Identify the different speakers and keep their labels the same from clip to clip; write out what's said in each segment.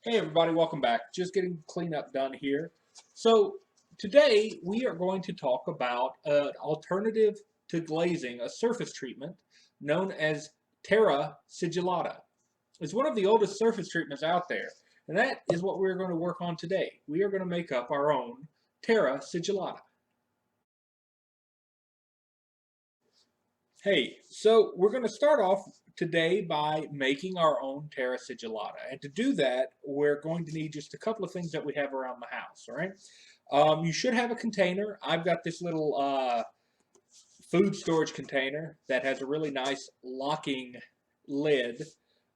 Speaker 1: Hey everybody, welcome back. Just getting cleanup done here. So today we are going to talk about an alternative to glazing, a surface treatment known as Terra Sigillata. It's one of the oldest surface treatments out there, and that is what we're going to work on today. We are going to make up our own Terra Sigillata. Hey, so we're going to start off today by making our own Terra Sigillata. And to do that, we're going to need just a couple of things that we have around the house, all right? You should have a container. I've got this little food storage container that has a really nice locking lid.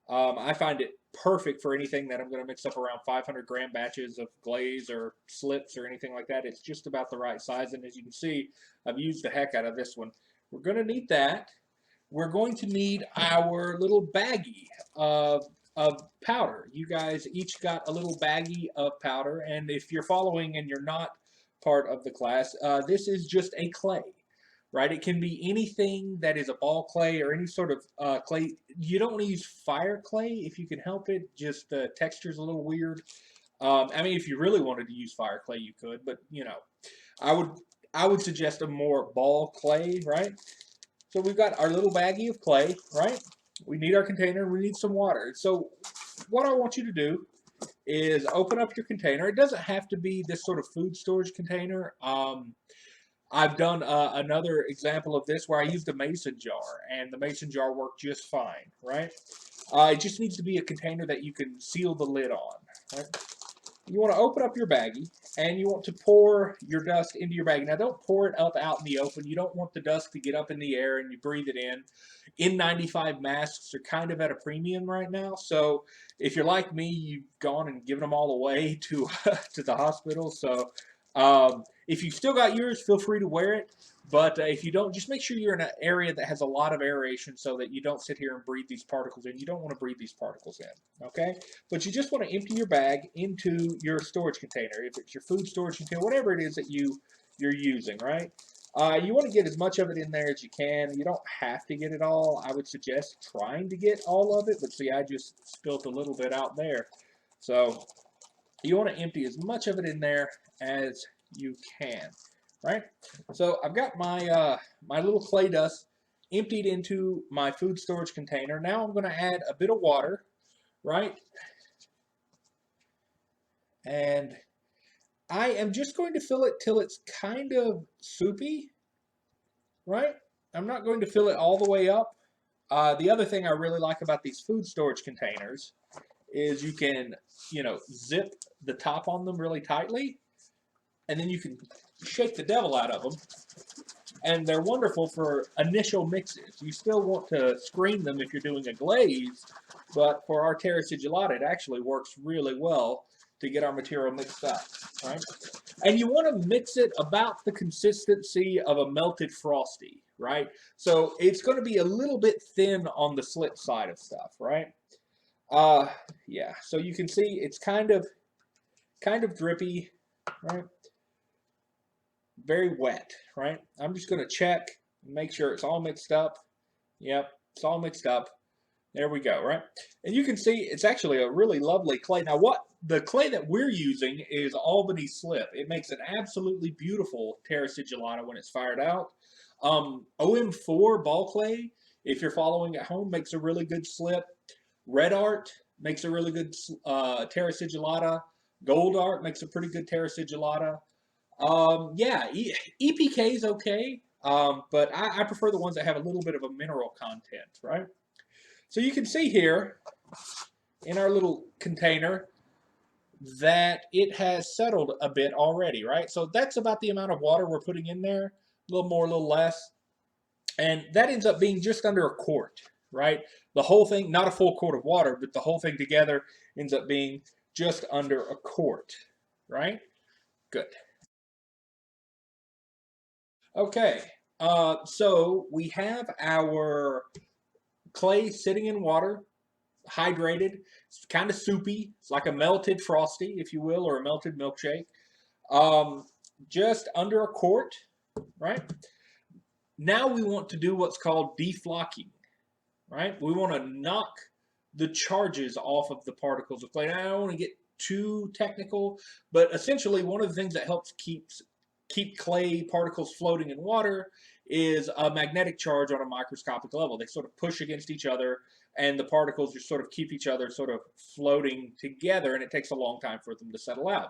Speaker 1: I find it perfect for anything that I'm going to mix up around 500-gram batches of glaze or slips or anything like that. It's just about the right size, and as you can see, I've used the heck out of this one. We're going to need that. We're going to need our little baggie of powder. You guys each got a little baggie of powder, and if you're following and you're not part of the class, this is just a clay, right? It can be anything that is a ball clay or any sort of clay. You don't want to use fire clay if you can help it. Just the texture's a little weird. I mean, if you really wanted to use fire clay, you could, but you know, I would I would suggest a more ball clay, right? So we've got our little baggie of clay, right? We need our container. We need some water. So what I want you to do is open up your container. It doesn't have to be this sort of food storage container. I've done another example of this where I used a mason jar, and the mason jar worked just fine, right? It just needs to be a container that you can seal the lid on, right? You want to open up your baggie, and you want to pour your dust into your baggie. Now, don't pour it up out in the open. You don't want the dust to get up in the air and you breathe it in. N95 masks are kind of at a premium right now, so if you're like me, you've gone and given them all away to to the hospital. So if you've still got yours, feel free to wear it. But if you don't, just make sure you're in an area that has a lot of aeration so that you don't sit here and breathe these particles in. You don't want to breathe these particles in, okay? But you just want to empty your bag into your storage container. If it's your food storage container, whatever it is that you're using, right? You want to get as much of it in there as you can. You don't have to get it all. I would suggest trying to get all of it, but see, I just spilt a little bit out there. So you want to empty as much of it in there as you can, right? So I've got my little clay dust emptied into my food storage container. Now I'm going to add a bit of water, right? And I am just going to fill it till it's kind of soupy, right? I'm not going to fill it all the way up. The other thing I really like about these food storage containers is you can, zip the top on them really tightly, and then you can shake the devil out of them, and they're wonderful for initial mixes. You still want to screen them if you're doing a glaze, but for our terra sigillata, it actually works really well to get our material mixed up, right? And you want to mix it about the consistency of a melted frosty, right? So it's going to be a little bit thin on the slip side of stuff, right? Uh, yeah. So you can see it's kind of drippy, right? Very wet, right? I'm just going to check and make sure it's all mixed up. Yep, it's all mixed up. There we go, right? And you can see it's actually a really lovely clay. Now, what the clay that we're using is Albany Slip. It makes an absolutely beautiful Terra Sigillata when it's fired out. OM4 ball clay, if you're following at home, makes a really good slip. Red Art makes a really good Terra Sigillata. Gold Art makes a pretty good Terra Sigillata. Yeah, EPK is okay, but I prefer the ones that have a little bit of a mineral content, right? So you can see here in our little container that it has settled a bit already, right? So that's about the amount of water we're putting in there, a little more, a little less. And that ends up being just under a quart, right? The whole thing, not a full quart of water, but the whole thing together ends up being just under a quart, right? Good. Okay, so we have our clay sitting in water, hydrated. It's kind of soupy. It's like a melted frosty, if you will, or a melted milkshake. Um, just under a quart, right? Now we want to do what's called deflocking, right? We want to knock the charges off of the particles of clay. Now, I don't want to get too technical, but essentially one of the things that helps keep clay particles floating in water is a magnetic charge on a microscopic level. They sort of push against each other, and the particles just sort of keep each other sort of floating together, and it takes a long time for them to settle out.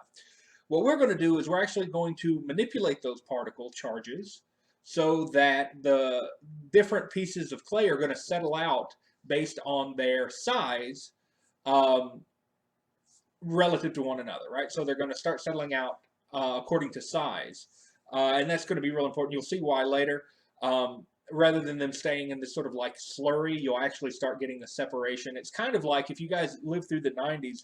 Speaker 1: What we're going to do is we're actually going to manipulate those particle charges so that the different pieces of clay are going to settle out based on their size, um, relative to one another, right? So they're going to start settling out according to size. And that's going to be real important. You'll see why later. Rather than them staying in this sort of like slurry, you'll actually start getting the separation. It's kind of like if you guys lived through the 90s,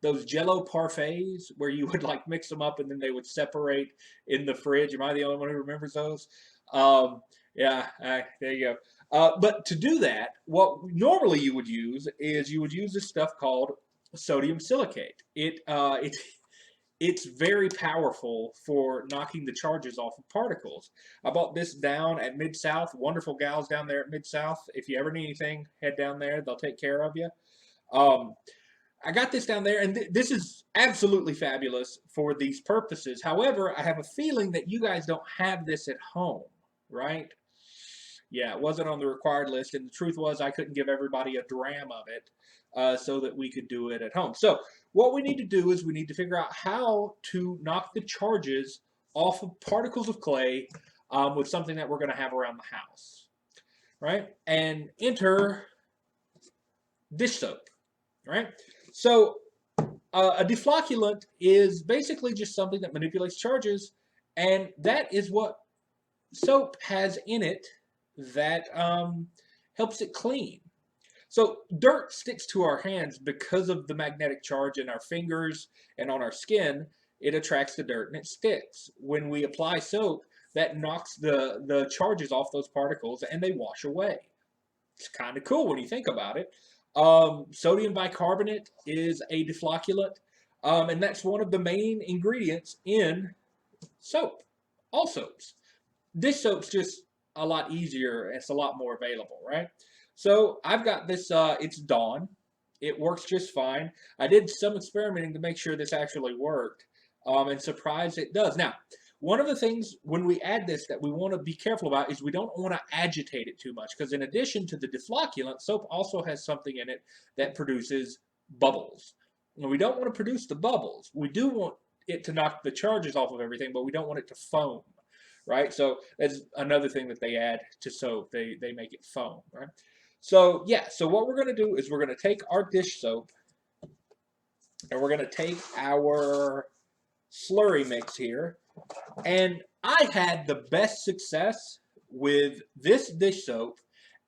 Speaker 1: those Jello parfaits where you would like mix them up and then they would separate in the fridge. Am I the only one who remembers those? Yeah, there you go. But to do that, what normally you would use is you would use this stuff called sodium silicate. It's very powerful for knocking the charges off of particles. I bought this down at Mid-South. Wonderful gals down there at Mid-South. If you ever need anything, head down there. They'll take care of you. I got this down there, and this is absolutely fabulous for these purposes. However, I have a feeling that you guys don't have this at home, right? Yeah, it wasn't on the required list, and the truth was I couldn't give everybody a dram of it so that we could do it at home. So what we need to do is we need to figure out how to knock the charges off of particles of clay with something that we're going to have around the house, right? And enter dish soap, right? So a deflocculant is basically just something that manipulates charges, and that is what soap has in it that helps it clean. So dirt sticks to our hands because of the magnetic charge in our fingers and on our skin. It attracts the dirt and it sticks. When we apply soap, that knocks the charges off those particles and they wash away. It's kind of cool when you think about it. Sodium bicarbonate is a deflocculant, and that's one of the main ingredients in soap, all soaps. Dish soap's just a lot easier. It's a lot more available, right? So I've got this, it's Dawn. It works just fine. I did some experimenting to make sure this actually worked, and surprised it does. Now, one of the things when we add this that we want to be careful about is we don't want to agitate it too much, because in addition to the deflocculant, soap also has something in it that produces bubbles. And we don't want to produce the bubbles. We do want it to knock the charges off of everything, but we don't want it to foam, right? So that's another thing that they add to soap. They make it foam, right? So yeah, so what we're going to do is we're going to take our dish soap and we're going to take our slurry mix here. And I had the best success with this dish soap,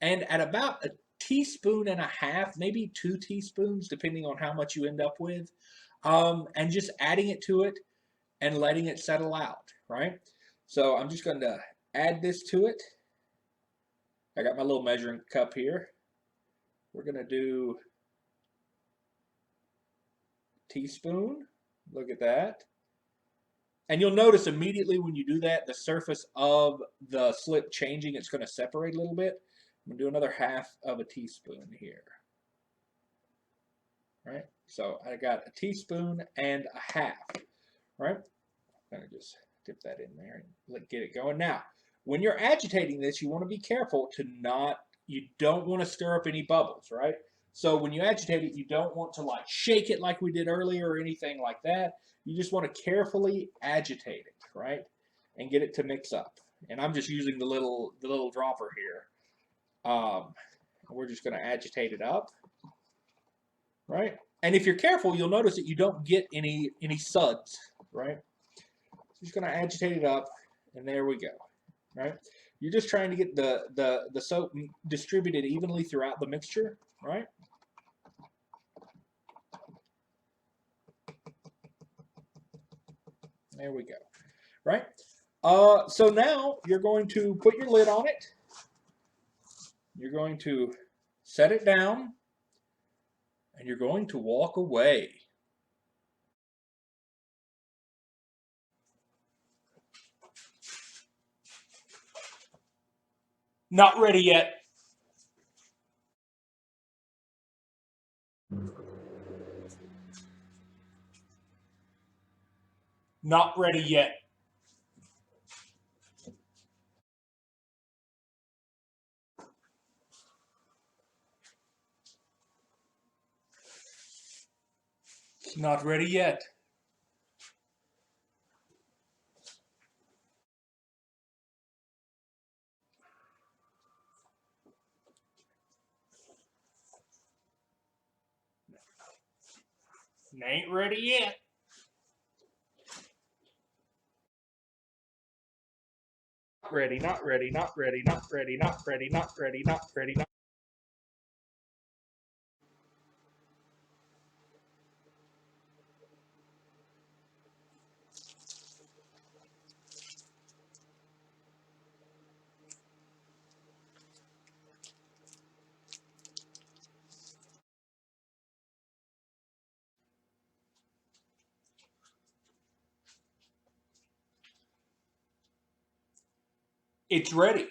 Speaker 1: and at about a teaspoon and a half, maybe 2 teaspoons, depending on how much you end up with, and just adding it to it and letting it settle out, right? So I'm just going to add this to it. I got my little measuring cup here. We're going to do a teaspoon. Look at that. And you'll notice immediately when you do that, the surface of the slip changing, it's going to separate a little bit. I'm going to do another half of a teaspoon here. Right? So I got a teaspoon and a half. Right? I'm going to just dip that in there and get it going. Now, when you're agitating this, you want to be careful to you don't want to stir up any bubbles, right? So when you agitate it, you don't want to like shake it like we did earlier or anything like that. You just want to carefully agitate it, right? And get it to mix up. And I'm just using the little dropper here. We're just going to agitate it up, right? And if you're careful, you'll notice that you don't get any suds, right? Just going to agitate it up, and there we go, right? You're just trying to get the soap distributed evenly throughout the mixture, right? There we go, right? So now you're going to put your lid on it. You're going to set it down, and you're going to walk away. Not ready yet. Not ready yet. Not ready yet. Ain't ready yet. Ready, not ready, not ready, not ready, not ready, not ready, not ready, not. It's ready.